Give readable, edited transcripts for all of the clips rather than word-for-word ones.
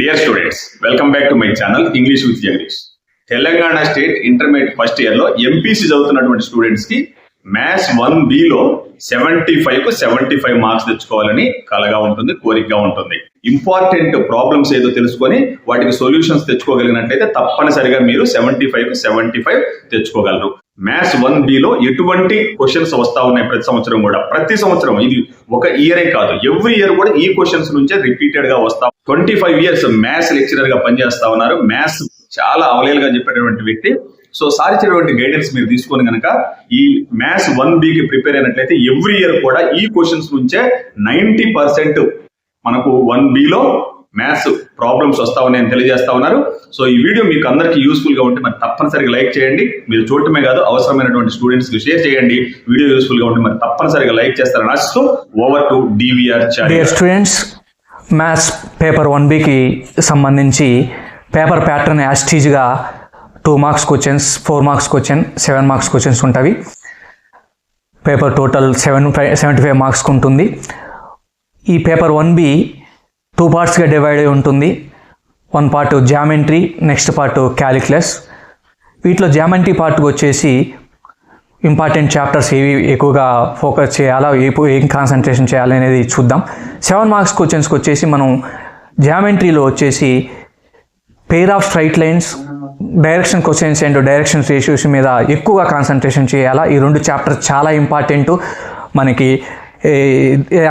Dear students, welcome back to my channel English with Jagdish. Telangana state intermediate first year లో MPC చదువుతున్నటువంటి students కి maths 1B లో 75 marks తెచ్చుకోవాలని కలగా ఉంటుంది, కోరికగా ఉంటుంది. ఇంపార్టెంట్ ప్రాబ్లమ్స్ ఏదో తెలుసుకొని వాటికి సొల్యూషన్స్ తెచ్చుకోగలిగినట్లయితే తప్పనిసరిగా మీరు 75 తెచ్చుకోగలరు. మ్యాథ్స్ 1B లో ఎటువంటి క్వశ్చన్స్ వస్తా ఉన్నాయి ప్రతి సంవత్సరం ఇది ఒక ఇయరే కాదు, ఎవ్రీ ఇయర్ కూడా ఈ క్వశ్చన్స్ నుంచే రిపీటెడ్ గా వస్తా. 25 years మ్యాథ్స్ లెక్చరర్ గా పనిచేస్తా ఉన్నారు. మ్యాథ్స్ చాలా అవలేలుగా చెప్పేటువంటి వ్యక్తి. సో సార్ ఇచ్చినటువంటి గైడెన్స్ మీరు తీసుకొని కనుక ఈ మ్యాథ్స్ 1B కి ప్రిపేర్ అయినట్లయితే ఎవ్రీ ఇయర్ కూడా ఈ క్వశ్చన్స్ నుంచే 90% మనకు 1B లో మ్యాథ్స్ ప్రాబ్లమ్స్ వస్తా ఉన్నాయని తెలియజేస్తా ఉన్నారు. సో ఈ వీడియో మీకు అందరికీ యూస్ఫుల్ గా ఉంటే మరి తప్పనిసరిగా లైక్ చేయండి. మీరు చూడటమే కాదు, అవసరమైనటువంటి స్టూడెంట్స్ కి షేర్ చేయండి. వీడియో యూస్ఫుల్ గా ఉంటే మరి తప్పనిసరిగా లైక్ చేస్తారని ఆశిస్తూ over to DVR dear students, maths paper 1Bకి సంబంధించి పేపర్ ప్యాటర్న్ యాస్టీజ్గా 2 marks questions, 4 marks question, 7 marks questions ఉంటాయి. పేపర్ టోటల్ 75 మార్క్స్కి ఉంటుంది. ఈ పేపర్ 1B 2 పార్ట్స్గా డివైడ్ అయి ఉంటుంది. 1 part geometry, next part calculus. వీటిలో జామెంట్రీ పార్ట్కి వచ్చేసి ఇంపార్టెంట్ చాప్టర్స్ ఏవి ఎక్కువగా ఫోకస్ చేయాలా, ఏం కాన్సన్ట్రేషన్ చేయాలి అనేది చూద్దాం. 7 మార్క్స్ క్వశ్చన్స్కి వచ్చేసి మనం జామెంట్రీలో వచ్చేసి pair of straight lines, direction questions and direction ratios మీద ఎక్కువగా కాన్సన్ట్రేషన్ చేయాలా. ఈ 2 చాప్టర్స్ చాలా ఇంపార్టెంట్. మనకి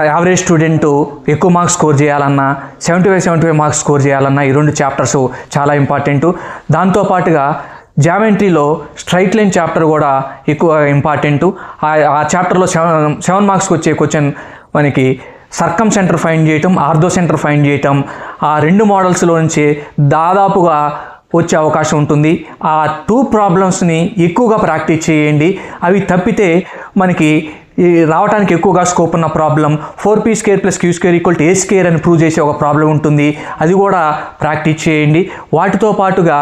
యావరేజ్ స్టూడెంట్ ఎక్కువ మార్క్స్ స్కోర్ చేయాలన్నా, 75 మార్క్స్ స్కోర్ చేయాలన్నా ఈ 2 చాప్టర్స్ చాలా ఇంపార్టెంట్. దాంతోపాటుగా జామెంట్రీలో స్ట్రైట్ లైన్ చాప్టర్ కూడా ఎక్కువ ఇంపార్టెంట్. ఆ చాప్టర్లో 7 మార్క్స్కి వచ్చే క్వశ్చన్ మనకి సర్కమ్ సెంటర్ ఫైండ్ చేయటం, ఆర్థో సెంటర్ ఫైండ్ చేయటం, ఆ 2 మోడల్స్లో నుంచి దాదాపుగా వచ్చే అవకాశం ఉంటుంది. ఆ 2 ప్రాబ్లమ్స్ని ఎక్కువగా ప్రాక్టీస్ చేయండి. అవి తప్పితే మనకి రావడానికి ఎక్కువగా స్కోప్ ఉన్న ప్రాబ్లం 4p² + q² = a² అని ప్రూవ్ చేసే ఒక ప్రాబ్లం ఉంటుంది. అది కూడా ప్రాక్టీస్ చేయండి. వాటితో పాటుగా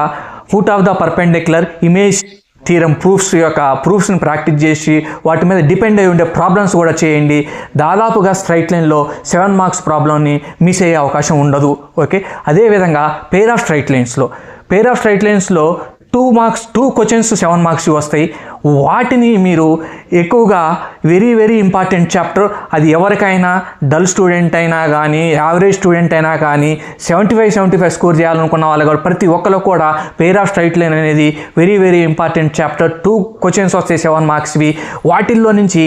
foot of the perpendicular image theorem ప్రూఫ్స్ని ప్రాక్టీస్ చేసి వాటి మీద డిపెండ్ అయి ఉండే ప్రాబ్లమ్స్ కూడా చేయండి. దాదాపుగా స్ట్రైట్ లైన్లో 7 మార్క్స్ ప్రాబ్లమ్ని మిస్ అయ్యే అవకాశం ఉండదు. ఓకే, అదేవిధంగా పెయిర్ ఆఫ్ స్ట్రైట్ లైన్స్లో 2 క్వశ్చన్స్ 7 మార్క్స్ వస్తాయి. వాటిని మీరు ఎక్కువగా వెరీ ఇంపార్టెంట్ చాప్టర్. అది ఎవరికైనా, డల్ స్టూడెంట్ అయినా కానీ, యావరేజ్ స్టూడెంట్ అయినా కానీ 75 స్కోర్ చేయాలనుకున్న వాళ్ళు కూడా ప్రతి ఒక్కరు కూడా పెయిర్ ఆఫ్ స్ట్రైట్ లైన్ అనేది వెరీ ఇంపార్టెంట్ చాప్టర్. 2 క్వశ్చన్స్ వస్తాయి 7 మార్క్స్వి. వాటిల్లో నుంచి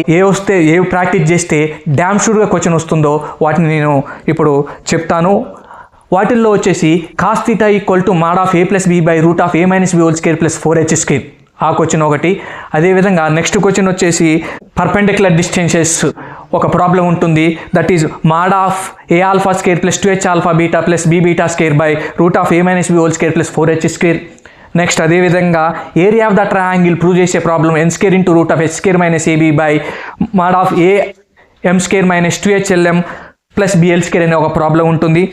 ఏ ప్రాక్టీస్ చేస్తే డ్యామ్ షూర్గా క్వశ్చన్ వస్తుందో వాటిని నేను ఇప్పుడు చెప్తాను. వాటిల్లో వచ్చేసి cos θ = mod of a + b / root of a - b² + 4h². ఆ క్వశ్చన్ ఒకటి. అదేవిధంగా నెక్స్ట్ క్వశ్చన్ వచ్చేసి పర్పెండిక్యులర్ డిస్టెన్సెస్ ఒక ప్రాబ్లం ఉంటుంది. That is mod of a⁴ + 2h⁴β + b⁴² / root of a - b² + 4h². Next అదేవిధంగా area of the triangle prove చేసే problem n² × root of h² - ab / mod of am² - 2hlm + bl² అనే ఒక problem ఉంటుంది.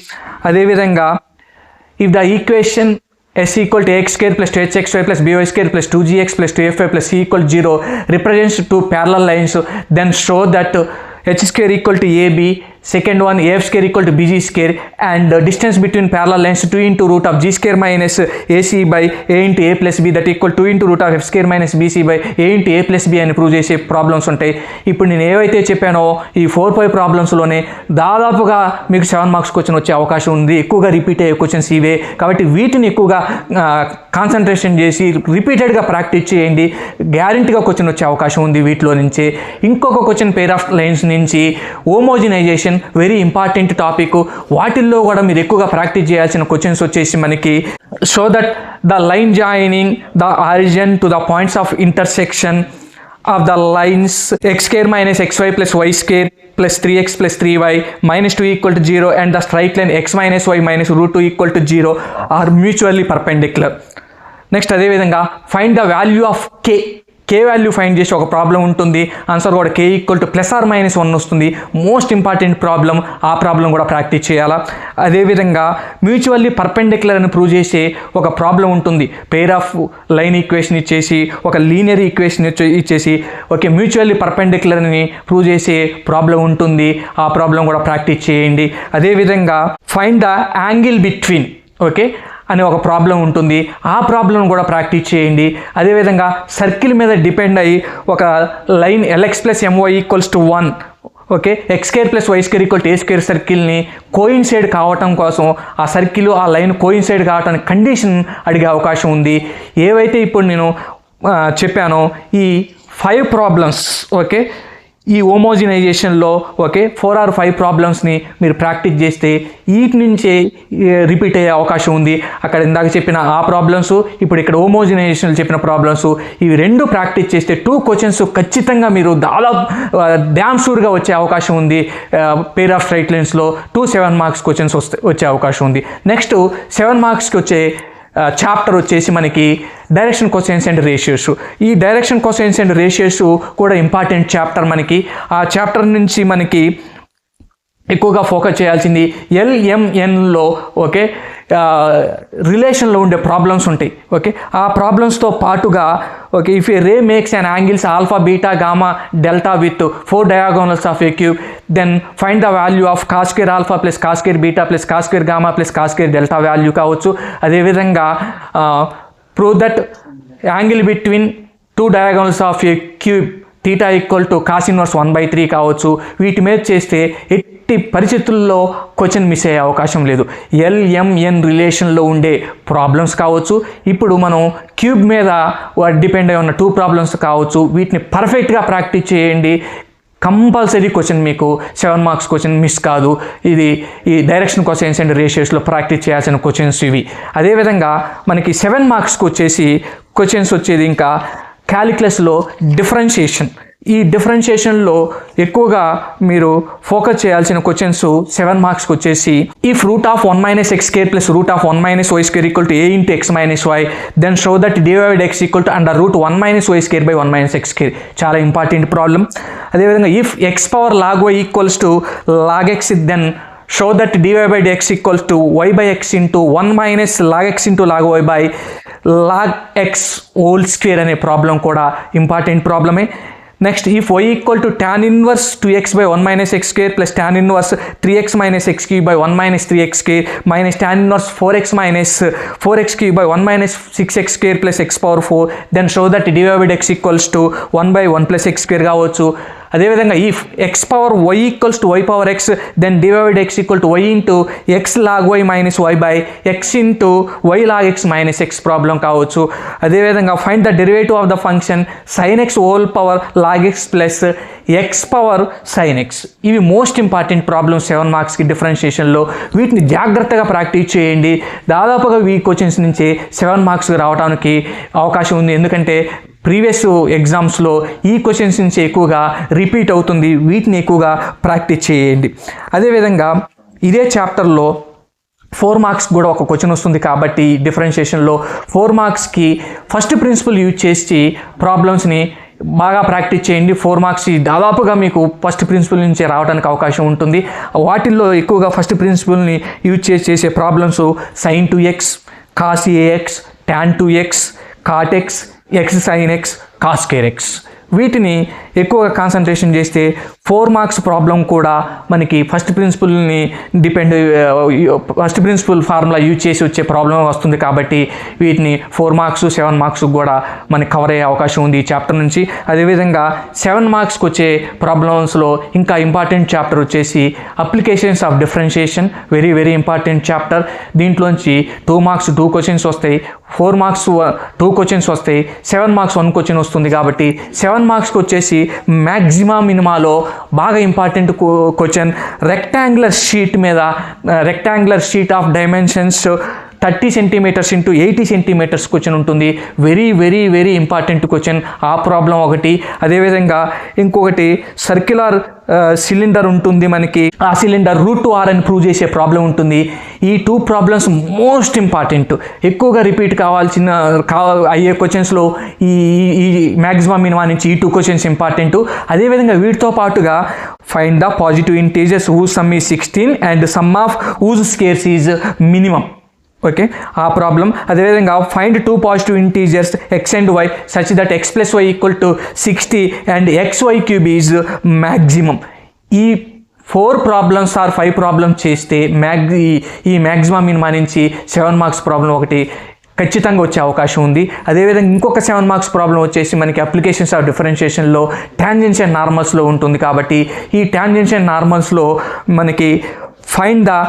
అదేవిధంగా if the equation s = ax² + 2hxy + by² + 2gx + 2fy + c = 0 represents 2 parallel lines, then show that h² = ab, second one af² = bg² and distance between parallel lines 2 × root of g² - ac / a × a + b that equal 2 × root of f² - bc / a × a + b అని prove చేసే problems ఉంటాయి. ఇప్పుడు నేను ఏవైతే చెప్పానో ఈ 4-5 ప్రాబ్లమ్స్లోనే దాదాపుగా మీకు 7 మార్క్స్ క్వశ్చన్ వచ్చే అవకాశం ఉంది. ఎక్కువగా రిపీట్ అయ్యే క్వశ్చన్స్ ఇవే కాబట్టి వీటిని ఎక్కువగా కాన్సన్ట్రేషన్ చేసి రిపీటెడ్గా ప్రాక్టీస్ చేయండి. గ్యారెంటీగా క్వశ్చన్ వచ్చే అవకాశం ఉంది వీటిలో నుంచే. ఇంకొక క్వశ్చన్ పెయిర్ ఆఫ్ లైన్స్ నుంచి హోమోజినైజేషన్ వెరీ ఇంపార్టెంట్ టాపిక్. వాటిల్లో కూడా మీరు ఎక్కువగా ప్రాక్టీస్ చేయాల్సిన క్వశ్చన్స్ వచ్చేసి మనకి show that the line joining the origin to the points of intersection of the lines x² - xy + y² + 3x + 3y - 2 = 0 and the straight line x - y - √2 = 0 are mutually perpendicular. Next అదేవిధంగా find the value of k K value find చేసి ఒక problem ఉంటుంది, answer కూడా కే equal to +or-1 వస్తుంది. Most important problem, ఆ problem కూడా practice చేయాలా. అదేవిధంగా మ్యూచువల్లీ పర్పెండిక్యులర్ అని ప్రూవ్ చేసే ఒక ప్రాబ్లం ఉంటుంది. పెయిర్ ఆఫ్ లైన్ ఈక్వేషన్ ఇచ్చేసి ఒక లీనియర్ ఈక్వేషన్ ఇచ్చేసి ఓకే మ్యూచువల్లీ పర్పెండిక్యులర్ అని ప్రూవ్ చేసే ప్రాబ్లం ఉంటుంది. ఆ ప్రాబ్లం కూడా ప్రాక్టీస్ చేయండి. అదేవిధంగా find the angle between okay అనే ఒక ప్రాబ్లం ఉంటుంది. ఆ ప్రాబ్లం కూడా ప్రాక్టీస్ చేయండి. అదేవిధంగా సర్కిల్ మీద డిపెండ్ అయ్యి ఒక line LX + MY = 1 okay x² + y² = a² సర్కిల్ని కోయిన్సైడ్ కావటం కోసం ఆ సర్కిల్ ఆ లైన్ కోయిన్సైడ్ కావటానికి కండిషన్ అడిగే అవకాశం ఉంది. ఏవైతే ఇప్పుడు నేను చెప్పానో ఈ 5 ప్రాబ్లమ్స్ ఓకే ఈ హోమోజినైజేషన్లో ఓకే 4 or 5 ప్రాబ్లమ్స్ని మీరు ప్రాక్టీస్ చేస్తే వీటి నుంచే రిపీట్ అయ్యే అవకాశం ఉంది. అక్కడ ఇందాక చెప్పిన ఆ ప్రాబ్లమ్స్, ఇప్పుడు ఇక్కడ హోమోజినైజేషన్లో చెప్పిన ప్రాబ్లమ్స్, ఇవి రెండు ప్రాక్టీస్ చేస్తే 2 క్వశ్చన్స్ ఖచ్చితంగా మీరు దాదాపు డ్యామ్ షూర్గా వచ్చే అవకాశం ఉంది. పెయిర్ ఆఫ్ స్ట్రైట్ లైన్స్లో 2 7 మార్క్స్ క్వశ్చన్స్ వచ్చే అవకాశం ఉంది. నెక్స్ట్ 7 మార్క్స్కి వచ్చే చాప్టర్ వచ్చేసి మనకి డైరెక్షన్ కోసైన్స్ అండ్ రేషియోస్. ఈ డైరెక్షన్ కోసైన్స్ అండ్ రేషియోస్ కూడా ఇంపార్టెంట్ చాప్టర్. మనకి ఆ చాప్టర్ నుంచి మనకి ఎక్కువగా ఫోకస్ చేయాల్సింది LMNలో ఓకే రిలేషన్లో ఉండే ప్రాబ్లమ్స్ ఉంటాయి. ఓకే ఆ ప్రాబ్లమ్స్తో పాటుగా okay if a ray makes and angles alpha beta gamma delta with 4 diagonals of a cube then find the value of cos² alpha + cos² beta + cos² gamma + cos² delta value కావచ్చు. అదేవిధంగా prove that angle between 2 diagonals of a cube θ = cos inverse 1/3 కావచ్చు. వీటి మీద చేస్తే ఎట్టి పరిస్థితుల్లో question miss అయ్యే అవకాశం లేదు. LMN రిలేషన్లో ఉండే ప్రాబ్లమ్స్ కావచ్చు, ఇప్పుడు మనం క్యూబ్ మీద డిపెండ్ అయి ఉన్న 2 ప్రాబ్లమ్స్ కావచ్చు. వీటిని పర్ఫెక్ట్గా ప్రాక్టీస్ చేయండి. కంపల్సరీ క్వశ్చన్ మీకు 7 మార్క్స్ క్వశ్చన్ మిస్ కాదు. ఇది ఈ డైరెక్షన్ కోసైన్స్ అండ్ రేషియోస్లో ప్రాక్టీస్ చేయాల్సిన క్వశ్చన్స్ ఇవి. అదేవిధంగా మనకి 7 మార్క్స్కి వచ్చేసి క్వశ్చన్స్ వచ్చేది ఇంకా క్యాలిక్యులస్లో డిఫరెన్షియేషన్. ఈ డిఫరెన్షియేషన్లో ఎక్కువగా మీరు ఫోకస్ చేయాల్సిన క్వశ్చన్స్ 7 మార్క్స్కి వచ్చేసి if √(1 - x² + √(1 - y² = a × x - y then show that dy/x = √(1 - y² / 1 - x². చాలా ఇంపార్టెంట్ ప్రాబ్లం. అదేవిధంగా if x⁴ log y = log x then show that dy/dx = y/x × 1 - log x × log y log x (² అనే problem కూడా important ప్రాబ్లమే. Next if y = tan 1 2x / 1 - x² + tan 1 3x - x³ / 1 - 3x² - tan 1 4x - 4x³ / 1 - 6x² + x⁴ then show that dy/dx = 1/1 + x² కావచ్చు. అదేవిధంగా if x⁴ y = y⁴x then dy/dx = y × x log y - y x × y log x - x problem కావచ్చు. అదేవిధంగా find the derivative of the function sin x ⁴ log x + x sin x. ఇవి most important problems 7 మార్క్స్కి డిఫరెన్షియేషన్లో. వీటిని జాగ్రత్తగా practice చేయండి. దాదాపుగా ఈ questions నుంచి 7 మార్క్స్ రావడానికి అవకాశం ఉంది. ఎందుకంటే ప్రీవియస్ ఎగ్జామ్స్లో ఈ క్వశ్చన్స్ నుంచి ఎక్కువగా రిపీట్ అవుతుంది. వీటిని ఎక్కువగా ప్రాక్టీస్ చేయండి. అదేవిధంగా ఇదే చాప్టర్లో 4 మార్క్స్ కూడా ఒక క్వశ్చన్ వస్తుంది కాబట్టి డిఫరెన్షియేషన్లో 4 మార్క్స్కి ఫస్ట్ ప్రిన్సిపల్ యూజ్ చేసి ప్రాబ్లమ్స్ని బాగా ప్రాక్టీస్ చేయండి. 4 మార్క్స్ దాదాపుగా మీకు ఫస్ట్ ప్రిన్సిపల్ నుంచి రావడానికి అవకాశం ఉంటుంది. వాటిల్లో ఎక్కువగా ఫస్ట్ ప్రిన్సిపల్ని యూజ్ చేసే problems sin 2x, cos ax, tan 2x, cot x, x sin x, cos x. వీటిని ఎక్కువగా కాన్సన్ట్రేషన్ చేస్తే 4 మార్క్స్ ప్రాబ్లం కూడా మనకి ఫస్ట్ ప్రిన్సిపల్ని ఫస్ట్ ప్రిన్సిపల్ ఫార్ములా యూజ్ చేసి వచ్చే ప్రాబ్లం వస్తుంది. కాబట్టి వీటిని 4 మార్క్స్ 7 మార్క్స్ కూడా మనకి కవర్ అయ్యే అవకాశం ఉంది ఈ చాప్టర్ నుంచి. అదేవిధంగా 7 మార్క్స్కి వచ్చే ప్రాబ్లమ్స్లో ఇంకా ఇంపార్టెంట్ చాప్టర్ వచ్చేసి applications of differentiation. Very very important chapter. దీంట్లోంచి 2 మార్క్స్ 2 క్వశ్చన్స్ వస్తాయి, 4 మార్క్స్ 2 క్వశ్చన్స్ వస్తాయి, 7 మార్క్స్ 1 క్వశ్చన్ వస్తుంది. కాబట్టి 7 మార్క్స్కి వచ్చేసి మ్యాక్సిమం మినిమాలో బాగా ఇంపార్టెంట్ క్వశ్చన్ రెక్టాంగులర్ షీట్ మీద rectangular sheet of dimensions 30 centimetres into 80 centimetres question ఉంటుంది. Very very very important question. ఆ ప్రాబ్లం ఒకటి. అదేవిధంగా ఇంకొకటి సర్క్యులర్ సిలిండర్ ఉంటుంది మనకి. ఆ సిలిండర్ √2r అని ప్రూవ్ చేసే ప్రాబ్లం ఉంటుంది. ఈ 2 ప్రాబ్లమ్స్ మోస్ట్ ఇంపార్టెంట్. ఎక్కువగా రిపీట్ అయ్యే క్వశ్చన్స్లో ఈ మ్యాక్సిమం మినిమా నుంచి ఈ 2 క్వశ్చన్స్ ఇంపార్టెంట్. అదేవిధంగా వీటితో పాటుగా find the positive integers whose sum is 16 and sum of whose squares is minimum. Okay, ఆ ప్రాబ్లం. అదేవిధంగా find 2 positive integers x and y such that x + y = 60 and xy³ is maximum. ఈ 4 problems are 5 problems చేస్తే ఈ maximum minima నుంచి 7 marks problem ఒకటి ఖచ్చితంగా వచ్చే అవకాశం ఉంది. అదేవిధంగా ఇంకొక 7 మార్క్స్ ప్రాబ్లం వచ్చేసి మనకి అప్లికేషన్స్ ఆఫ్ డిఫరెన్షియేషన్లో టాంజెంట్స్ అండ్ నార్మల్స్లో ఉంటుంది. కాబట్టి ఈ టాంజెంట్స్ అండ్ నార్మల్స్లో మనకి find the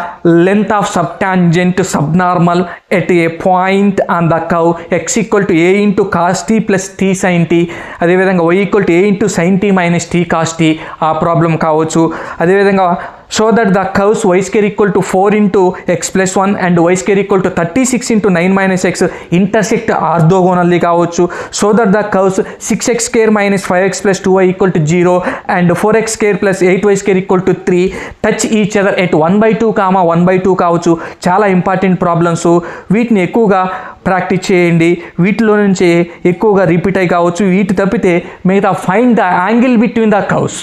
length of subtangent subnormal at a point on the curve x = a into cos t plus t sin t. అదేవిధంగా y = a into sin t minus t cos t. ఆ problem కావచ్చు. అదేవిధంగా show that the curves y² = 4 into x plus 1 and y² = 36 into 9 minus x intersect orthogonally కావచ్చు. show that the curves 6x² minus 5x plus 2y = 0 and 4x² plus 8y² = 3 touch each other at 1/2, 1/2 కావచ్చు. చాలా important problems. వీటిని ఎక్కువగా practice చేయండి. వీటిలో నుంచి ఎక్కువగా repeat అయ్యి కావచ్చు. వీటి తప్పితే మిగతా find the angle between the curves,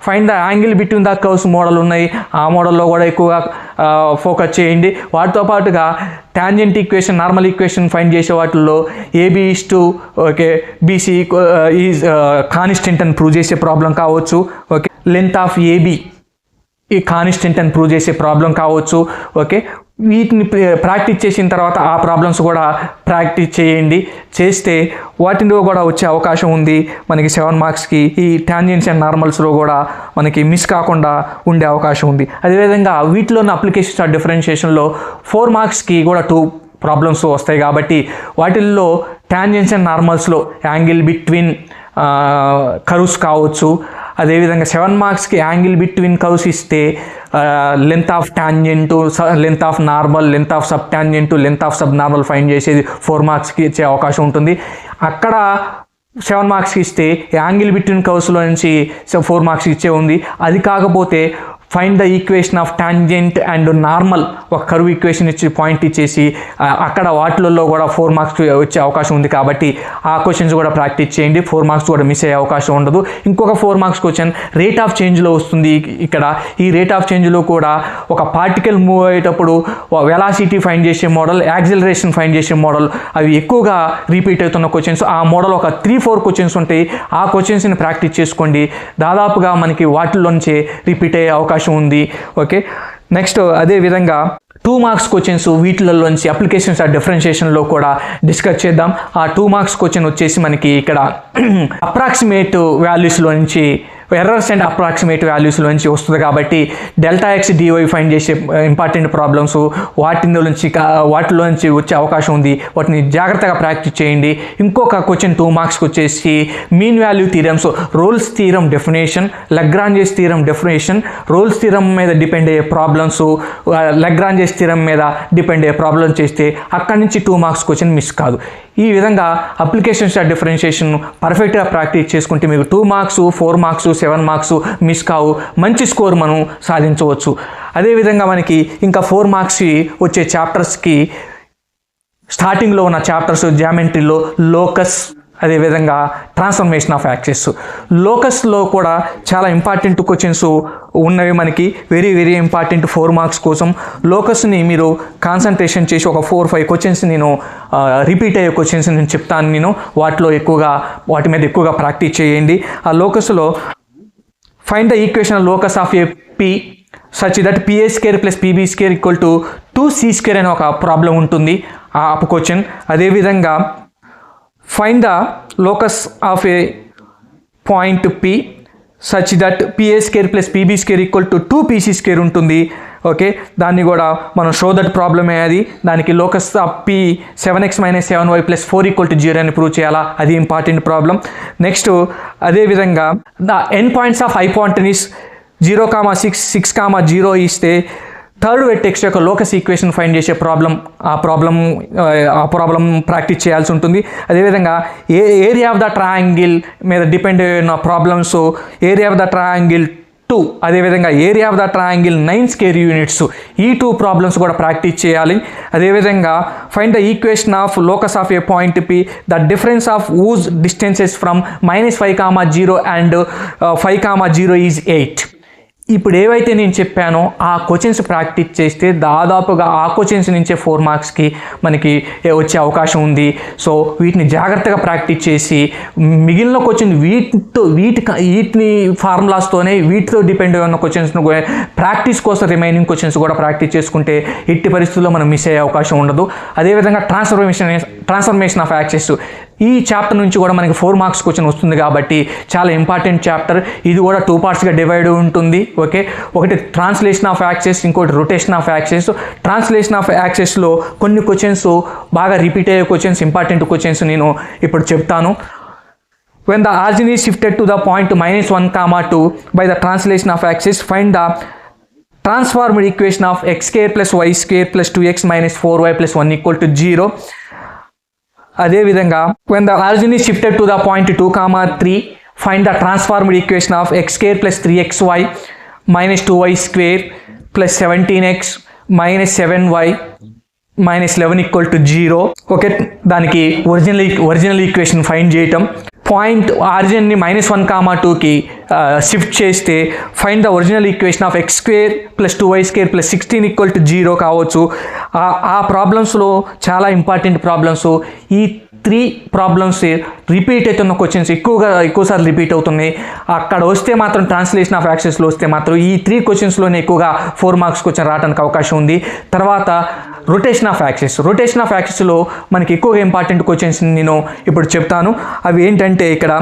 find the angle between the curves model ఉన్నాయి. ఆ మోడల్లో కూడా ఎక్కువగా ఫోకస్ చేయండి. వాటితో పాటుగా tangent equation, normal equation find చేసే వాటిల్లో AB okay BC is constant అని ప్రూవ్ చేసే ప్రాబ్లం కావచ్చు. ఓకే, లెంత్ ఆఫ్ AB ఈ కాన్స్టెంట్ అని ప్రూవ్ చేసే ప్రాబ్లం కావచ్చు. ఓకే, వీటిని ప్రాక్టీస్ చేసిన తర్వాత ఆ ప్రాబ్లమ్స్ కూడా ప్రాక్టీస్ చేయండి. చేస్తే వాటిలో కూడా వచ్చే అవకాశం ఉంది మనకి 7 మార్క్స్కి. ఈ టాంజెంట్స్ అండ్ నార్మల్స్లో కూడా మనకి మిస్ కాకుండా ఉండే అవకాశం ఉంది. అదేవిధంగా వీటిలోని అప్లికేషన్స్ ఆఫ్ డిఫరెన్షియేషన్లో 4 మార్క్స్కి కూడా 2 ప్రాబ్లమ్స్ వస్తాయి. కాబట్టి వాటిల్లో టాంజెంట్స్ అండ్ నార్మల్స్లో యాంగిల్ బిట్వీన్ కర్వ్స్ కావచ్చు. అదేవిధంగా 7 మార్క్స్కి యాంగిల్ బిట్వీన్ కర్వ్స్ ఇస్తే length of tangent, length of normal, length of sub tangent, length of sub normal find చేసేది 4 మార్క్స్కి ఇచ్చే అవకాశం ఉంటుంది. అక్కడ 7 మార్క్స్కి ఇస్తే యాంగిల్ బిట్వీన్ కర్వ్స్లో నుంచి 4 మార్క్స్ ఇచ్చే ఉంది. అది కాకపోతే find the equation of tangent and normal, ఒక కర్వ్ ఈక్వేషన్ ఇచ్చి పాయింట్ ఇచ్చేసి అక్కడ వాటిలలో కూడా 4 మార్క్స్ వచ్చే అవకాశం ఉంది. కాబట్టి ఆ క్వశ్చన్స్ కూడా ప్రాక్టీస్ చేయండి. 4 మార్క్స్ కూడా మిస్ అయ్యే అవకాశం ఉండదు. ఇంకొక 4 మార్క్స్ క్వశ్చన్ రేట్ ఆఫ్ చేంజ్లో వస్తుంది. ఇక్కడ ఈ రేట్ ఆఫ్ చేంజ్లో కూడా ఒక పార్టికల్ మూవ్ అయ్యేటప్పుడు వెలాసిటీ ఫైండ్ చేసే మోడల్, యాక్సిలరేషన్ ఫైండ్ చేసే మోడల్, అవి ఎక్కువగా రిపీట్ అవుతున్న క్వశ్చన్స్. ఆ మోడల్ ఒక 3-4 క్వశ్చన్స్ ఉంటాయి. ఆ క్వశ్చన్స్ని ప్రాక్టీస్ చేసుకోండి. దాదాపుగా మనకి వాటిల్లోంచే రిపీట్ అయ్యే అవకాశం ఉంది. ఓకే, నెక్స్ట్ అదేవిధంగా 2 మార్క్స్ క్వశ్చన్స్ వీటిలలోంచి అప్లికేషన్స్ ఆఫ్ డిఫరెన్షియేషన్లో కూడా డిస్కస్ చేద్దాం. ఆ 2 మార్క్స్ క్వశ్చన్ వచ్చేసి మనకి ఇక్కడ అప్రాక్సిమేట్ వాల్యూస్లో నుంచి, ఎర్రర్స్ అండ్ అప్రాక్సిమేట్ వాల్యూస్లో నుంచి వస్తుంది. కాబట్టి ΔX dy ఫైండ్ చేసే ఇంపార్టెంట్ ప్రాబ్లమ్స్ వాటిలో నుంచి వచ్చే అవకాశం ఉంది. వాటిని జాగ్రత్తగా ప్రాక్టీస్ చేయండి. ఇంకొక క్వశ్చన్ 2 మార్క్స్కి వచ్చేసి mean value theorems, Rolle's theorem definition, Lagrange's theorem definition, Rolle's theorem మీద డిపెండ్ అయ్యే ప్రాబ్లమ్స్, లగ్రాంజెస్ థీరం మీద డిపెండ్ అయ్యే ప్రాబ్లమ్స్ చేస్తే అక్కడి నుంచి 2 మార్క్స్ క్వశ్చన్ మిస్ కాదు. ఈ విధంగా అప్లికేషన్స్ ఆఫ్ డిఫరెన్షియేషన్ పర్ఫెక్ట్గా ప్రాక్టీస్ చేసుకుంటే మీకు 2 మార్క్స్, 4 మార్క్స్, 7 మార్క్స్ మిస్ కావు. మంచి స్కోర్ మనం సాధించవచ్చు. అదేవిధంగా మనకి ఇంకా 4 మార్క్స్కి వచ్చే చాప్టర్స్కి స్టార్టింగ్లో ఉన్న చాప్టర్స్ జామెట్రీలో లోకస్, అదేవిధంగా ట్రాన్స్ఫర్మేషన్ ఆఫ్ యాక్సెస్. లోకస్లో కూడా చాలా ఇంపార్టెంట్ క్వశ్చన్స్ ఉన్నవి మనకి, వెరీ వెరీ ఇంపార్టెంట్ 4 మార్క్స్ కోసం. లోకస్ని మీరు కాన్సన్ట్రేషన్ చేసి ఒక 4-5 క్వశ్చన్స్ నేను రిపీట్ అయ్యే క్వశ్చన్స్ నేను చెప్తాను. నేను వాటి మీద ఎక్కువగా ప్రాక్టీస్ చేయండి. ఆ లోకస్లో find the equation locus of a P such that PA² + PB² = 2C² అనే ఒక ప్రాబ్లం ఉంటుంది. ఆ క్వశ్చన్. అదేవిధంగా find the locus of A point P such that PA² + PB² = 2PC² ఉంటుంది. ఓకే, దాన్ని కూడా మనం షో దట్ ప్రాబ్లమే. అది దానికి locus of P 7x - 7y + 4 = 0 అని ప్రూవ్ చేయాలా. అది ఇంపార్టెంట్ ప్రాబ్లం. నెక్స్ట్ అదేవిధంగా the end points of hypotenuse 0, 6, 6, 0 ఇస్తే థర్డ్ వెర్టెక్స్ యొక్క లోకస్ ఈక్వేషన్ ఫైండ్ చేసే ఆ ప్రాబ్లం ప్రాక్టీస్ చేయాల్సి ఉంటుంది. అదేవిధంగా ఏరియా ఆఫ్ ద ట్రయాంగిల్ మీద డిపెండ్ అయిన problems area of the triangle 2, అదేవిధంగా area of the triangle 9 square units, ఈ 2 ప్రాబ్లమ్స్ కూడా ప్రాక్టీస్ చేయాలి. అదేవిధంగా find the equation of locus of A point P, the difference of ooze distances from -5,0 and 5,0 is 8. ఇప్పుడు ఏవైతే నేను చెప్పానో ఆ క్వశ్చన్స్ ప్రాక్టీస్ చేస్తే దాదాపుగా ఆ క్వశ్చన్స్ నుంచే 4 మార్క్స్కి మనకి వచ్చే అవకాశం ఉంది. సో వీటిని జాగ్రత్తగా ప్రాక్టీస్ చేసి మిగిలిన క్వశ్చన్ వీటిని ఫార్ములాస్తోనే వీటితో డిపెండ్ అయిన క్వశ్చన్స్ను ప్రాక్టీస్ కోసం రిమైనింగ్ క్వశ్చన్స్ కూడా ప్రాక్టీస్ చేసుకుంటే ఎట్టి పరిస్థితుల్లో మనం మిస్ అయ్యే అవకాశం ఉండదు. అదేవిధంగా ట్రాన్స్ఫర్మేషన్ ఆఫ్ యాక్సెస్, ఈ చాప్టర్ నుంచి కూడా మనకి 4 మార్క్స్ క్వశ్చన్ వస్తుంది కాబట్టి చాలా ఇంపార్టెంట్ చాప్టర్. ఇది కూడా 2 పార్ట్స్గా డివైడ్ ఉంటుంది. ఓకే, ఒకటి ట్రాన్స్లేషన్ ఆఫ్ యాక్సెస్, ఇంకోటి rotation of axes. Translation of యాక్సెస్లో కొన్ని క్వశ్చన్స్ బాగా రిపీట్ అయ్యే క్వశ్చన్స్, ఇంపార్టెంట్ క్వశ్చన్స్ నేను ఇప్పుడు చెప్తాను. When the origin is shifted to the point -1, 2 by the translation of axis, find the transformed equation of x square plus y square plus 2x minus 4y plus 1 equal to 0. అదేవిధంగా when the origin is shifted to the point 2, 3, find the transformed equation of x square plus 3xy minus 2y square plus 17x minus 7y minus 11 equal to 0. Okay, దానికి original equation find చేయటం. Point ఆరిజిన్ని -1, 2కి shift చేస్తే find the original equation of x square plus 2y square plus 16 equal to 0 కావచ్చు. ఆ ప్రాబ్లమ్స్లో చాలా important problems. ఈ 3 problems repeat అవుతున్న questions ఎక్కువసార్లు రిపీట్ అవుతున్నాయి. అక్కడ వస్తే మాత్రం ట్రాన్స్లేషన్ ఆఫ్ యాక్సెస్లో వస్తే మాత్రం ఈ 3 క్వశ్చన్స్లోనే ఎక్కువగా 4 మార్క్స్ క్వశ్చన్ రావడానికి అవకాశం ఉంది. తర్వాత రొటేషన్ ఆఫ్ యాక్సెస్లో మనకి ఎక్కువగా ఇంపార్టెంట్ క్వశ్చన్స్ నేను ఇప్పుడు చెప్తాను. అవి ఏంటంటే ఇక్కడ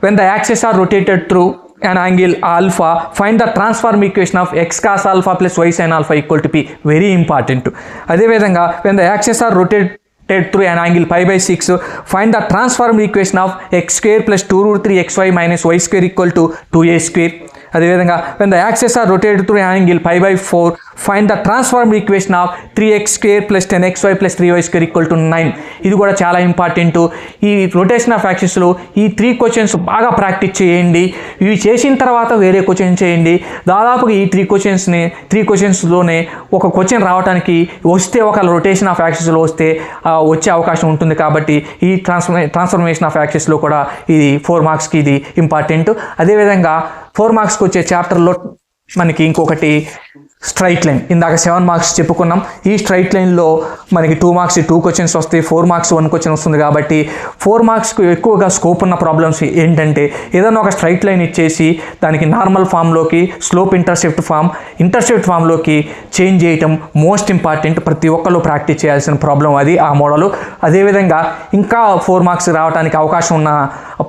when the axes are rotated through an angle alpha, find the transform equation of x cos alpha plus y sin alpha equal to p. Very important. అదేవిధంగా when the axes are rotated through an angle π/6, find the transformed equation of x square plus 2√3xy minus y square equal to 2a square. అదేవిధంగా when the axes are rotated through an angle π/4, find the transformed equation of 3x square plus 10xy plus 3y square equal to 9. ఇది కూడా చాలా important. ఈ rotation of యాక్సెస్లో ఈ 3 questions బాగా practice చేయండి. ఇవి చేసిన తర్వాత వేరే క్వశ్చన్ చేయండి. దాదాపుగా ఈ 3 క్వశ్చన్స్లోనే ఒక క్వశ్చన్ రావడానికి వస్తే ఒక రొటేషన్ ఆఫ్ యాక్సెస్లో వచ్చే అవకాశం ఉంటుంది. కాబట్టి ఈ ట్రాన్స్ఫర్మేషన్ ఆఫ్ యాక్సెస్లో కూడా ఇది 4 మార్క్స్కి ఇది ఇంపార్టెంట్. అదేవిధంగా 4 మార్క్స్కి వచ్చే చాప్టర్లో మనకి ఇంకొకటి స్ట్రైట్ లైన్. ఇందాక 7 మార్క్స్ చెప్పుకున్నాం. ఈ స్ట్రైట్ లైన్లో మనకి 2 మార్క్స్ 2 క్వశ్చన్స్ వస్తాయి, 4 మార్క్స్ 1 క్వశ్చన్ వస్తుంది. కాబట్టి 4 మార్క్స్కి ఎక్కువగా స్కోప్ ఉన్న ప్రాబ్లమ్స్ ఏంటంటే ఏదైనా ఒక స్ట్రైట్ లైన్ ఇచ్చేసి దానికి నార్మల్ ఫామ్లోకి స్లోప్ ఇంటర్సెప్ట్ ఫామ్లోకి చేంజ్ చేయటం మోస్ట్ ఇంపార్టెంట్. ప్రతి ఒక్కరు ప్రాక్టీస్ చేయాల్సిన ప్రాబ్లం అది, ఆ మోడల్. అదేవిధంగా ఇంకా 4 మార్క్స్ రావడానికి అవకాశం ఉన్న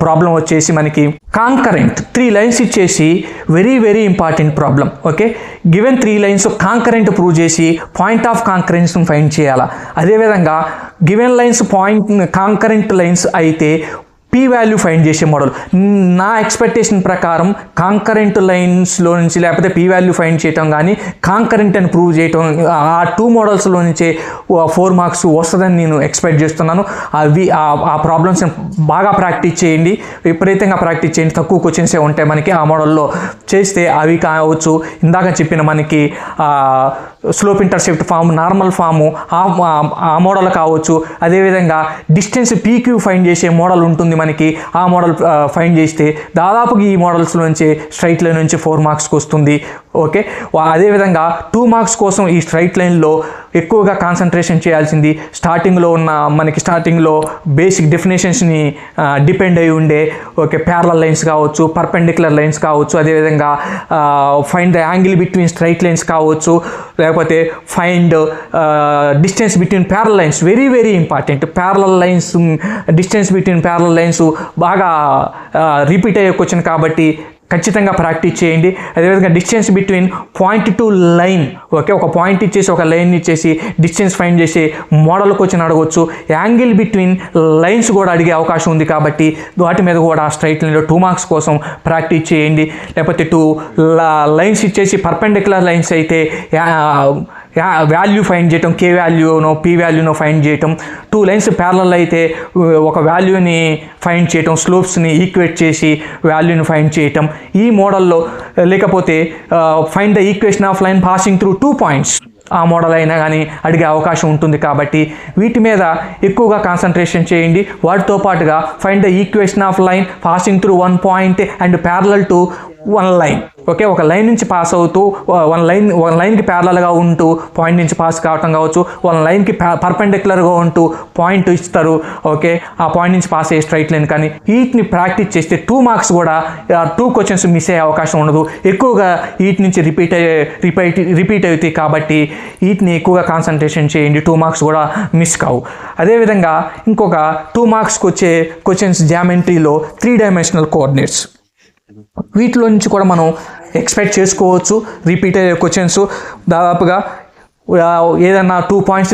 ప్రాబ్లం వచ్చేసి మనకి కాంకరెంట్ 3 లైన్స్ ఇచ్చేసి very important problem. Okay, given 3 lines concurrent prove చేసి పాయింట్ ఆఫ్ కాంకరెన్స్ని ఫైండ్ చేయాలా. అదేవిధంగా గివెన్ లైన్స్ కాంకరెంట్ లైన్స్ అయితే పీ వాల్యూ ఫైండ్ చేసే మోడల్. నా ఎక్స్పెక్టేషన్ ప్రకారం కాంకరెంట్ లైన్స్లో నుంచి లేకపోతే పీ వాల్యూ ఫైండ్ చేయటం కానీ కాంకరెంట్ అని ప్రూవ్ చేయటం, ఆ 2 మోడల్స్లో నుంచే 4 మార్క్స్ వస్తుందని నేను ఎక్స్పెక్ట్ చేస్తున్నాను. ఆ ప్రాబ్లమ్స్ బాగా ప్రాక్టీస్ చేయండి, విపరీతంగా ప్రాక్టీస్ చేయండి. తక్కువ క్వశ్చన్సే ఉంటాయి మనకి ఆ మోడల్లో చేస్తే. అవి కావచ్చు ఇందాక చెప్పిన మనకి slope intercept form, normal form, ఆ మోడల్ కావచ్చు. అదేవిధంగా డిస్టెన్స్ పీక్యూ ఫైండ్ చేసే మోడల్ ఉంటుంది మనకి. ఆ మోడల్ ఫైండ్ చేస్తే దాదాపుగా ఈ మోడల్స్ నుంచి స్ట్రైట్ లైన్ నుంచి 4 మార్క్స్కి వస్తుంది. ఓకే, అదేవిధంగా 2 మార్క్స్ కోసం ఈ స్ట్రైట్ లైన్లో ఎక్కువగా కాన్సన్ట్రేషన్ చేయాల్సింది స్టార్టింగ్లో బేసిక్ డెఫినేషన్స్ని డిపెండ్ అయి ఉండే ప్యారలల్ లైన్స్ కావచ్చు, పర్పెండిక్యులర్ లైన్స్ కావచ్చు, అదేవిధంగా find the angle between straight lines కావచ్చు, లేకపోతే find distance between parallel lines. Very important. Parallel lines, distance between parallel lines బాగా రిపీట్ అయ్యే క్వశ్చన్ కాబట్టి ఖచ్చితంగా ప్రాక్టీస్ చేయండి. అదేవిధంగా distance between point to line, okay, ఒక పాయింట్ ఇచ్చేసి ఒక లైన్ ఇచ్చేసి డిస్టెన్స్ ఫైండ్ చేసి మోడల్ క్వశ్చన్ అడగవచ్చు. యాంగిల్ బిట్వీన్ లైన్స్ కూడా అడిగే అవకాశం ఉంది కాబట్టి వాటి మీద కూడా స్ట్రైట్ లైన్లో 2 మార్క్స్ కోసం ప్రాక్టీస్ చేయండి. లేకపోతే 2 లైన్స్ ఇచ్చేసి పర్పెండిక్యులర్ లైన్స్ అయితే వాల్యూ ఫైండ్ చేయటం, కే వాల్యూనో పీ వాల్యూనో ఫైండ్ చేయటం. 2 లైన్స్ ప్యారలల్ అయితే ఒక వాల్యూని ఫైండ్ చేయటం, స్లోప్స్ని ఈక్వేట్ చేసి వాల్యూని ఫైండ్ చేయటం. ఈ మోడల్లో లేకపోతే find the equation of line passing through 2 points, ఆ మోడల్ అయినా కానీ అడిగే అవకాశం ఉంటుంది కాబట్టి వీటి మీద ఎక్కువగా కాన్సన్ట్రేషన్ చేయండి. వాటితో పాటుగా find the equation of line passing through 1 point and parallel to 1 line, okay, ఒక లైన్ నుంచి పాస్ అవుతూ 1 లైన్కి ప్యారలల్గా ఉంటూ పాయింట్ నుంచి పాస్ కావటం కావచ్చు, 1 లైన్కి పర్పెండిక్యులర్గా ఉంటూ పాయింట్ ఇస్తారు, ఓకే, ఆ పాయింట్ నుంచి పాస్ అయ్యే స్ట్రైట్ లైన్. కానీ వీటిని ప్రాక్టీస్ చేస్తే 2 మార్క్స్ కూడా 2 క్వశ్చన్స్ మిస్ అయ్యే అవకాశం ఉండదు. ఎక్కువగా వీటి నుంచి రిపీట్ అవుతాయి కాబట్టి వీటిని ఎక్కువగా కాన్సన్ట్రేషన్ చేయండి, 2 మార్క్స్ కూడా మిస్ కావు. అదేవిధంగా ఇంకొక 2 మార్క్స్కి వచ్చే క్వశ్చన్స్ జామెట్రీలో 3 డైమెన్షనల్ కోఆర్డినేట్స్, వీటిలో నుంచి కూడా మనం ఎక్స్పెక్ట్ చేసుకోవచ్చు రిపీట్ అయ్యే క్వశ్చన్స్. దాదాపుగా ఏదన్నా 2 పాయింట్స్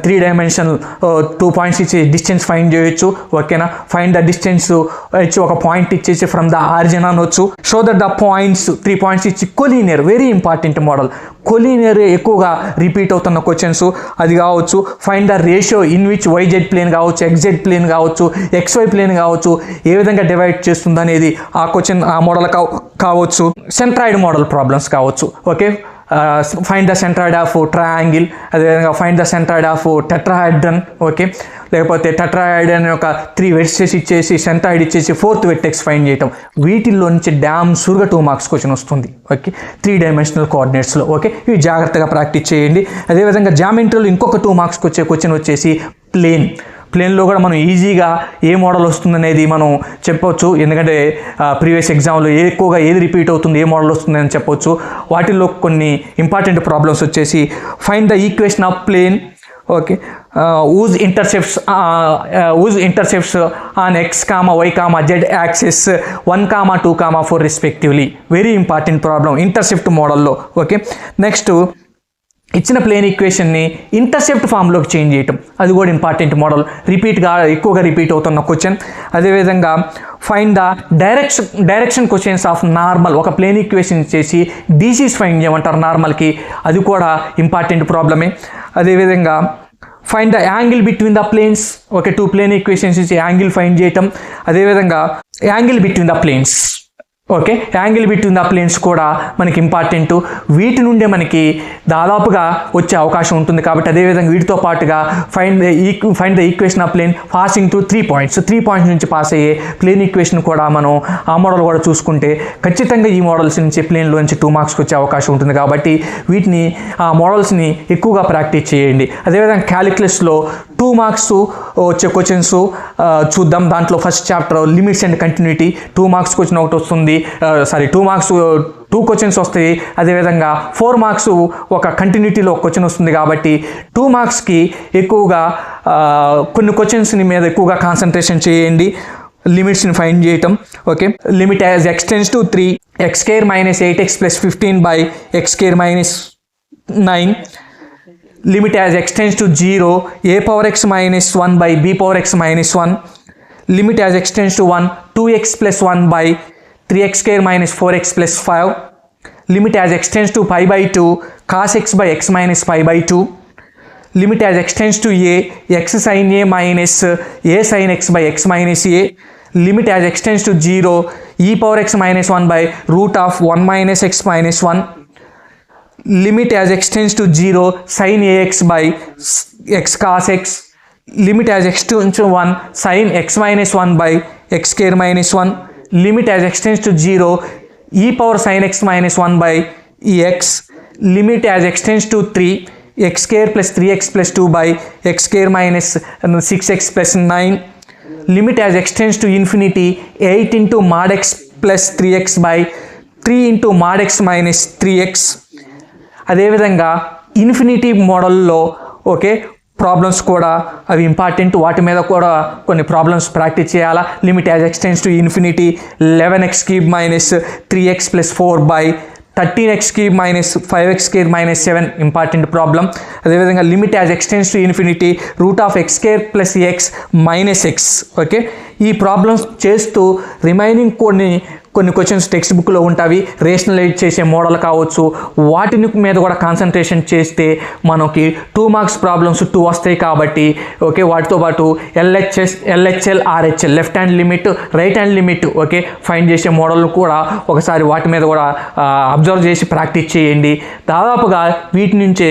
3 డైమెన్షనల్ 2 పాయింట్స్ ఇచ్చి డిస్టెన్స్ ఫైండ్ చేయొచ్చు, ఓకేనా. ఫైండ్ ద డిస్టెన్స్ ఇచ్చి ఒక పాయింట్ ఇచ్చేసి ఫ్రమ్ ద ఆరిజిన్ అనొచ్చు. Show that the points 3 points ఇచ్చి collinear, very important model, collinear ఎక్కువగా రిపీట్ అవుతున్న క్వశ్చన్స్ అది కావచ్చు. Find the ratio in which YZ plane కావచ్చు, ఎక్జెడ్ ప్లేన్ కావచ్చు, ఎక్స్వై ప్లేన్ కావచ్చు, ఏ విధంగా డివైడ్ చేస్తుంది అనేది ఆ క్వశ్చన్, ఆ మోడల్ కావచ్చు. సెంట్రాయిడ్ మోడల్ ప్రాబ్లమ్స్ కావచ్చు, okay. Find the centroid of triangle, అదేవిధంగా find the centroid of tetrahedron, okay, లేకపోతే టెట్రాహెడ్రన్ యొక్క 3 వెర్టెక్స్ ఇచ్చేసి సెంట్రాయిడ్ ఇచ్చేసి 4th వెర్టెక్స్ ఫైండ్ చేయటం. వీటిల్లో నుంచి డ్యామ్స్గా 2 మార్క్స్ క్వశ్చన్ వస్తుంది, ఓకే, 3 డైమెన్షనల్ కోఆర్డినేట్స్లో, ఓకే. ఇవి జాగ్రత్తగా ప్రాక్టీస్ చేయండి. అదేవిధంగా జామెట్రీలో ఇంకొక 2 మార్క్స్కి వచ్చే క్వశ్చన్ వచ్చేసి ప్లేన్లో కూడా మనం ఈజీగా ఏ మోడల్ వస్తుందనేది మనం చెప్పొచ్చు. ఎందుకంటే ప్రీవియస్ ఎగ్జామ్లో ఎక్కువగా ఏది రిపీట్ అవుతుంది, ఏ మోడల్ వస్తుంది అని చెప్పొచ్చు. వాటిల్లో కొన్ని ఇంపార్టెంట్ ప్రాబ్లమ్స్ వచ్చేసి find the equation of plane, okay, whose intercepts on x, y, z axis 1, 2, 4 respectively. Very important problem intercept మోడల్లో, ఓకే. నెక్స్ట్ ఇచ్చిన ప్లేన్ ఈక్వేషన్ని ఇంటర్సెప్ట్ ఫామ్లోకి చేంజ్ చేయటం, అది కూడా ఇంపార్టెంట్ మోడల్, ఎక్కువగా రిపీట్ అవుతున్న క్వశ్చన్. అదేవిధంగా find the direction questions of normal, ఒక ప్లేన్ ఈక్వేషన్ చేసి డీసీస్ ఫైండ్ చేయమంటారు నార్మల్కి, అది కూడా ఇంపార్టెంట్ ప్రాబ్లమే. అదేవిధంగా find the angle between the planes, okay, 2 plane equations ఇచ్చి యాంగిల్ ఫైండ్ చేయటం. అదేవిధంగా angle between the planes, okay, angle between the planes కూడా మనకి ఇంపార్టెంట్. వీటి నుండే మనకి దాదాపుగా వచ్చే అవకాశం ఉంటుంది కాబట్టి అదేవిధంగా వీటితో పాటుగా find the equation of plane passing through 3 points, 3 points నుంచి పాస్ అయ్యే ప్లేన్ ఈక్వేషన్ కూడా మనం ఆ మోడల్ కూడా చూసుకుంటే ఖచ్చితంగా ఈ మోడల్స్ నుంచి ప్లేన్లో నుంచి 2 మార్క్స్కి వచ్చే అవకాశం ఉంటుంది కాబట్టి వీటిని, ఆ మోడల్స్ని ఎక్కువగా ప్రాక్టీస్ చేయండి. అదేవిధంగా క్యాలిక్యులస్లో 2 మార్క్స్ వచ్చే క్వశ్చన్స్ చూద్దాం. దాంట్లో first chapter limits and continuity 2 marks question ఒకటి వస్తుంది, 2 మార్క్స్ 2 క్వశ్చన్స్ వస్తాయి. అదేవిధంగా 4 మార్క్స్ ఒక కంటిన్యూటీలో ఒక క్వశ్చన్ వస్తుంది కాబట్టి 2 మార్క్స్కి ఎక్కువగా కొన్ని క్వశ్చన్స్ని మీద ఎక్కువగా కాన్సన్ట్రేషన్ చేయండి. లిమిట్స్ని ఫైండ్ చేయటం, okay. Limit as x tends to 3 x square minus 8x plus 15 by x square minus 9. Limit as x tends to 0 a power x minus 1 by b power x minus 1. Limit as x tends to 1 2x plus 1 by 3x square minus 4x plus 5. Limit as x tends to pi by 2 cos x by x minus pi by 2. Limit as x tends to a x sin a minus a sin x by x minus a. Limit as x tends to 0 e power x minus 1 by root of 1 minus x minus 1. Limit as x tends to 0 sin ax by x cos x. Limit as x tends to 1 sin x minus 1 by x square minus 1. Limit as x tends to 0 e power sin x minus 1 by ex. Limit as x tends to 3 x square plus 3x plus 2 by x square minus 6x plus 9. Limit as x tends to infinity 8 into mod x plus 3x by 3 into mod x minus 3x. అదేవిధంగా infinity మోడల్లో, okay, problems కూడా అవి important, వాటి మీద కూడా కొన్ని problems practice చేయాలా. Limit as x tends to infinity 11x³ - 3x + 4/13x³ - 5x² - 7 important problem. అదేవిధంగా limit as x tends to infinity √(x² + x - x). Okay, ఈ ప్రాబ్లమ్స్ చేస్తూ రిమైనింగ్ కొన్ని క్వశ్చన్స్ టెక్స్ట్ బుక్లో ఉంటాయి. రేషనలైజ్ చేసే మోడల్ కావచ్చు, వాటిని మీద కూడా కాన్సన్ట్రేషన్ చేస్తే మనకి 2 మార్క్స్ ప్రాబ్లమ్స్ 2 వస్తాయి కాబట్టి ఓకే. వాటితో పాటు LHL RHL left hand limit, right hand limit okay find చేసే మోడల్ కూడా ఒకసారి వాటి మీద కూడా అబ్జర్వ్ చేసి ప్రాక్టీస్ చేయండి. దాదాపుగా వీటి నుంచే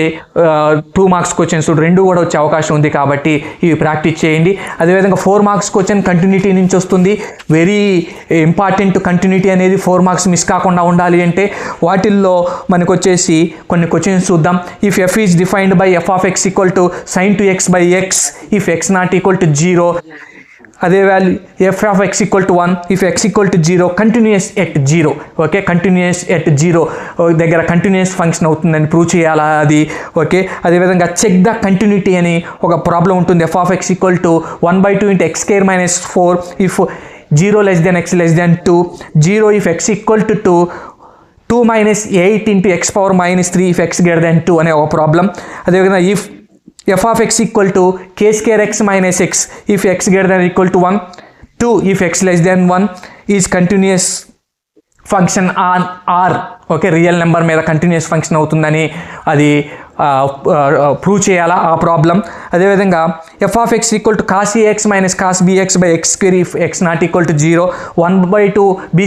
2 మార్క్స్ క్వశ్చన్స్ 2 కూడా వచ్చే అవకాశం ఉంది కాబట్టి ఇవి ప్రాక్టీస్ చేయండి. అదేవిధంగా 4 మార్క్స్ క్వశ్చన్ కంటిన్యూటీ నుంచి వస్తుంది. వెరీ ఇంపార్టెంట్ కంటిన్యూటీ అనేది 4 మార్క్స్ మిస్ కాకుండా ఉండాలి అంటే వాటిల్లో మనకు వచ్చేసి కొన్ని క్వశ్చన్స్ చూద్దాం. If f is defined by f(x) = sin 2x/x if x ≠ 0. అదే value f(x) = 1 if x = 0 continuous at 0. Okay, continuous at 0 దగ్గర కంటిన్యూస్ ఫంక్షన్ అవుతుందని ప్రూవ్ చేయాలా అది. ఓకే, అదేవిధంగా చెక్ ద కంటిన్యూటీ అని ఒక ప్రాబ్లం ఉంటుంది. f(x) = 1/2 × x² - 4 if 0 < x 2, 0 if x = 2, 2 - 8 × x power -3 if x greater 2 అనే ఒక ప్రాబ్లం. అదేవిధంగా if f(x) = k² x - x if x greater = 1, 2 if x less than 1 is continuous function on R. Okay, real number మీద continuous function అవుతుందని అది prove చేయాలా ఆ problem. అదేవిధంగా f(x) = cos ax - cos bx/x² if x ≠ 0, 1/2 b²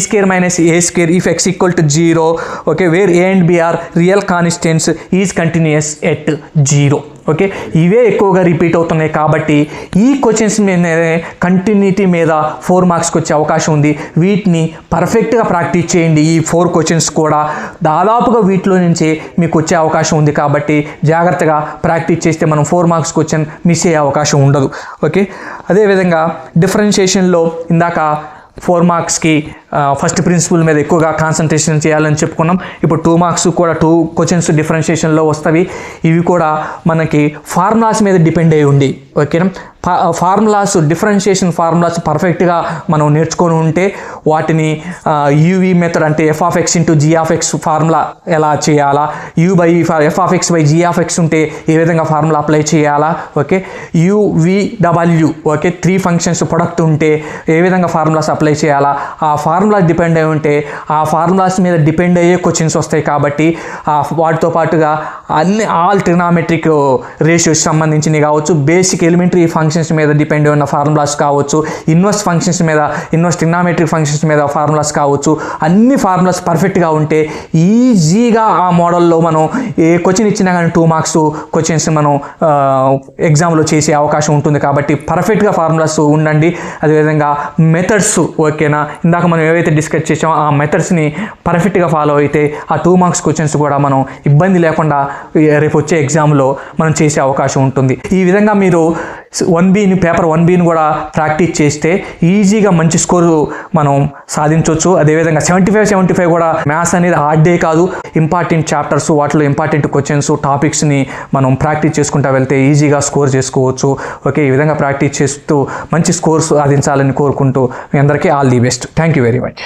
- a² if x = 0. Okay, where a and b are real constants is continuous at 0. Okay, ఇవే ఎక్కువగా repeat అవుతున్నాయి కాబట్టి ఈ క్వశ్చన్స్ మీద కంటిన్యూటీ మీద 4 మార్క్స్కి వచ్చే అవకాశం ఉంది. వీటిని పర్ఫెక్ట్గా ప్రాక్టీస్ చేయండి. ఈ 4 క్వశ్చన్స్ కూడా దాదాపుగా వీటిలో నుంచే మీకు వచ్చే అవకాశం ఉంది కాబట్టి జాగ్రత్తగా ప్రాక్టీస్ చేస్తే మనం 4 మార్క్స్ క్వశ్చన్ మిస్ అయ్యే అవకాశం ఉండదు. ఓకే, అదేవిధంగా డిఫరెన్షియేషన్లో ఇందాక 4 మార్క్స్కి ఫస్ట్ ప్రిన్సిపల్ మీద ఎక్కువగా కాన్సన్ట్రేషన్ చేయాలని చెప్పుకున్నాం. ఇప్పుడు 2 మార్క్స్ కూడా 2 క్వశ్చన్స్ డిఫరెన్షియేషన్లో వస్తాయి. ఇవి కూడా మనకి ఫార్ములాస్ మీద డిపెండ్ అయి ఉంది. ఓకేనా, డిఫరెన్షియేషన్ ఫార్ములాస్ పర్ఫెక్ట్గా మనం నేర్చుకొని ఉంటే వాటిని యూవీ మెథడ్ అంటే f(x) × g(x) ఫార్ములా ఎలా చేయాలా, f(x/g(x) ఉంటే ఏ విధంగా ఫార్ములా అప్లై చేయాలా. Okay, UVW okay 3 functions product ఉంటే ఏ విధంగా ఫార్ములాస్ అప్లై చేయాలా, ఆ ఫార్ములా డిపెండ్ అయి ఉంటే ఆ ఫార్ములాస్ మీద డిపెండ్ అయ్యే క్వశ్చన్స్ వస్తాయి కాబట్టి వాటితో పాటుగా ఆల్ ట్రిగ్నామెట్రిక్ రేషియోస్ సంబంధించినవి కావచ్చు, బేసిక్ ఎలిమెంటరీ ఫంక్షన్స్ మీద డిపెండ్ ఉన్న ఫార్ములాస్ కావచ్చు, ఇన్వర్స్ ట్రిగ్నామెట్రిక్ ఫంక్షన్స్ మీద ఫార్ములాస్ కావచ్చు, అన్ని ఫార్ములాస్ పర్ఫెక్ట్గా ఉంటే ఈజీగా ఆ మోడల్లో మనం ఏ క్వశ్చన్ ఇచ్చినా కానీ 2 మార్క్స్ క్వశ్చన్స్ మనం ఎగ్జామ్లో చేసే అవకాశం ఉంటుంది కాబట్టి పర్ఫెక్ట్గా ఫార్ములాస్ ఉండండి. అదేవిధంగా మెథడ్స్ ఓకేనా, ఇందాక మనం ఏవైతే డిస్కస్ చేసామో ఆ మెథడ్స్ని పర్ఫెక్ట్గా ఫాలో అయితే ఆ 2 మార్క్స్ క్వశ్చన్స్ కూడా మనం ఇబ్బంది లేకుండా రేపు వచ్చే ఎగ్జామ్లో మనం చేసే అవకాశం ఉంటుంది. ఈ విధంగా మీరు పేపర్ 1Bని కూడా ప్రాక్టీస్ చేస్తే ఈజీగా మంచి స్కోరు మనం సాధించవచ్చు. అదేవిధంగా 75 కూడా మ్యాథ్స్ అనేది హార్డ్ డే కాదు, ఇంపార్టెంట్ చాప్టర్స్ వాటిలో ఇంపార్టెంట్ క్వశ్చన్స్ టాపిక్స్ని మనం ప్రాక్టీస్ చేసుకుంటూ వెళ్తే ఈజీగా స్కోర్ చేసుకోవచ్చు. ఓకే, ఈ విధంగా ప్రాక్టీస్ చేస్తూ మంచి స్కోర్స్ సాధించాలని కోరుకుంటూ మీ అందరికీ all the best. Thank you very much.